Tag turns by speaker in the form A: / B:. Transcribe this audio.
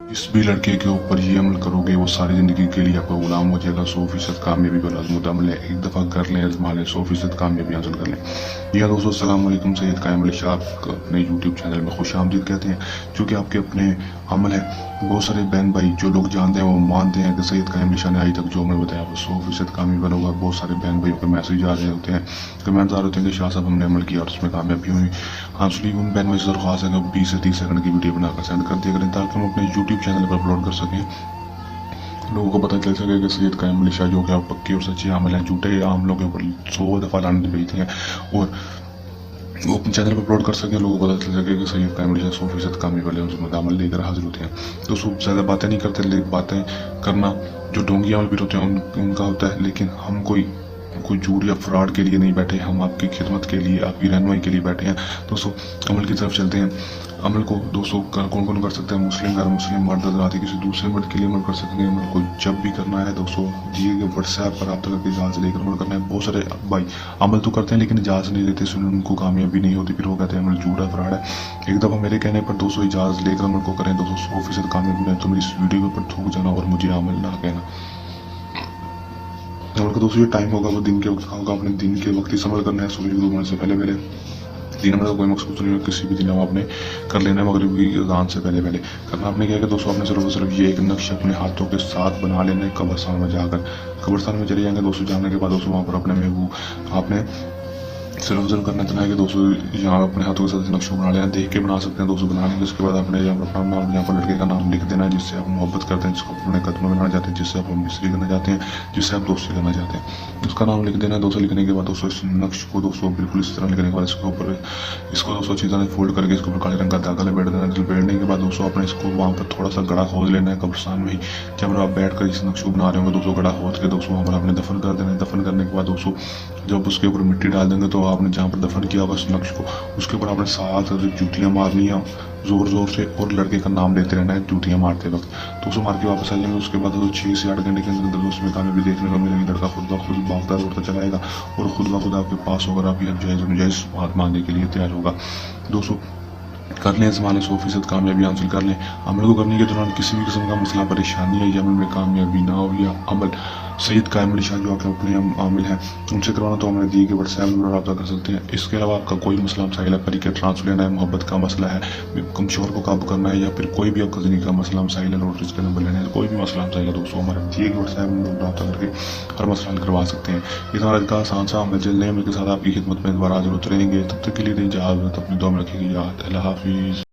A: जिस भी लड़के के ऊपर ये अमल करोगे वो सारी ज़िंदगी के लिए आपका गुलाम हो जाएगा। 100% कामयाबी का लाज़िम अमल है, एक दफ़ा कर लें, आज़मा लें, 100% कामयाबी हासिल कर लें। या दोस्तों अस्सलाम वालेकुम, सैयद कायम अली शाह आपका अपने यूट्यूब चैनल में खुश आमदीद कहते हैं। चूँकि आपके अपने अमल है, बहुत सारे बहन भाई जो लोग जानते हैं वो मानते हैं कि सैयद कायम अली शाह ने आज तक जो अमल बताया वो 100% कामयाबी होगा। बहुत सारे बहन भाइयों के मैसेज आ रहे होते हैं, कमेंट्स आ रहे होते हैं कि शाह साहब हमने अमल किया और उसमें कामयाबी हुई। हाँ सुनिए, उन बहन भाई से दरख्वास्त है कि 20 से 30 सेकंड की वीडियो बनाकर सेंड कर दिया करें ताकि हम अपने यूट्यूब चैनल पर अपलोड कर सकें, लोगों को पता चल सके कि सैयद कायम अली शाह जो कि पक्के और सच्चे आमल हैं, झूठे आमलों के ऊपर 100 दफ़ा लानत भेजते हैं और वो अपने चैनल पर अपलोड कर सकें, लोगों को पता चल सके कि सैयद कायम अली शाह 100% कामयाबी वाले उनसे अमल लेकर हाजिर होते हैं। तो ज़्यादा बातें नहीं करते, लेकिन बातें करना जो ढोंगी अमल भी होते हैं उनका होता है, लेकिन हम कोई झूठ या फ्रॉड के लिए नहीं बैठे, हम आपकी खिदमत के लिए, आपकी रहनुमाई के लिए बैठे हैं। दोस्तों अमल की तरफ चलते हैं। अमल को दोस्तों कौन कौन कर सकते हैं? मुस्लिम गैर मुस्लिम मर्द हज़रात किसी दूसरे मर्द के लिए अमल कर सकते हैं। अमल को जब भी करना है दोस्तों दिए गए व्हाट्सएप पर रब्ता करके इजाज़त लेकर अमल करना है। बहुत सारे भाई अमल तो करते हैं लेकिन इजाज़त नहीं देते, इसलिए उनको कामयाबी नहीं होती, फिर वो कहते हैं अमल झूठा फ्रॉड है। एक दफ़ा मेरे कहने पर दोस्तों इजाज़त लेकर अमल को करें दोस्तों, 100% कामयाबी है। तो मेरी इस वीडियो के ऊपर थूक जाना और मुझे अमल ना कहना। अमल का दोस्तों ये टाइम होगा वो दिन के वक्त का होगा, अपने दिन के वक्त ही अमल करना है। सूरज गुरूब होने से पहले दिन में कोई मकसूद नहीं है, किसी भी दिन आपने कर लेना है, मगरिब की अज़ान से पहले करना। आपने क्या है कि दोस्तों आपने सिर्फ ये एक नक्श अपने हाथों के साथ बना लेना है। कब्रिस्तान में जाकर कब्रिस्तान में चले जाएंगे दोस्तों, जाने के बाद दोस्तों वहाँ पर अपने महबूब आपने सिर्फ करना इतना है कि दोस्तों यहाँ अपने हाथों के साथ नक्शा बना लेना, देख के बना सकते हैं दोस्तों। बना लेंगे उसके बाद अपने यहाँ पर अपना नाम, यहाँ पर लड़के का नाम लिख देना है जिससे आप मोहब्बत करते हैं, जिसको अपने कदम में बनाना चाहते हैं, जिससे आप मिस्री करना चाहते हैं, जिससे आप दोस्ती करना चाहते हैं, उसका नाम लिख देना है दोस्तों। लिखने के बाद दोस्तों इस नक्श को दोस्तों बिल्कुल इस तरह लिखने के बाद इसको दोस्तों अच्छी तरह फोल्ड करके इसके ऊपर काले रंग का धागा लपेट देना है। लपेटने के बाद दोस्तों अपने इसको वहाँ पर थोड़ा सा गड़ा खोद लेना है कब्रिस्तान में ही, जब आप बैठ कर इस नक्श को बना रहे होंगे दोस्तों, गड़ा खोद के दोस्तों वहाँ पर आपने दफन कर देना है। दफन करने के बाद दोस्तों जब उसके ऊपर मिट्टी डाल देंगे तो आपने जहाँ पर दफन किया उस नक्श को, उसके ऊपर आपने 7 जूतियाँ मारनी है ज़ोर से, और लड़के का नाम लेते रहना है जूतियाँ मारते वक्त। तो उसको मार के वापस आ जाएंगे। उसके बाद 6 से 8 घंटे के अंदर उसमें कामयाबी देखने को मिलेगी। लड़का खुद ब खुद भागता दौड़ता चला जाएगा और खुद ब खुद आपके पास होकर आप जायज़ बात मांगने के लिए तैयार होगा। दोस्तों कर लें, ज़माने 100% कामयाबी हासिल कर लें। अमल को करने के दौरान किसी भी किस्म का मसला परेशानी है या अमल में कामयाबी ना हो, या अमल सैयद कायम अली शाह जो आपके अपने आमिल हैं उनसे करवाना, तो हमें दिए गए व्हाट्सएप नंबर रब्ता कर सकते हैं। इसके अलावा आपका कोई मसला मसाइल है, परी के ट्रांसफर लेना है, मोहब्बत का मसला है, कमशोर को काबू करना है, या फिर कोई भी आपका ज़िंदगी का मसला मसाइल है, नोटिस के नंबर लेना है, कोई भी मसला मसाइल है दोस्तों हमारे दिए गए व्हाट्सएप नंबर रब्ता करके हर मसला हल करवा सकते हैं। इस हमारा का आसान सा अमल जल्द अमल के साथ आपकी खिदमत में दोबारा हाजिर होते रहेंगे। तब तक के लिए इजाज़त, अपनी दुआ में रखिएगा याद। अल्लाह हाफिज़।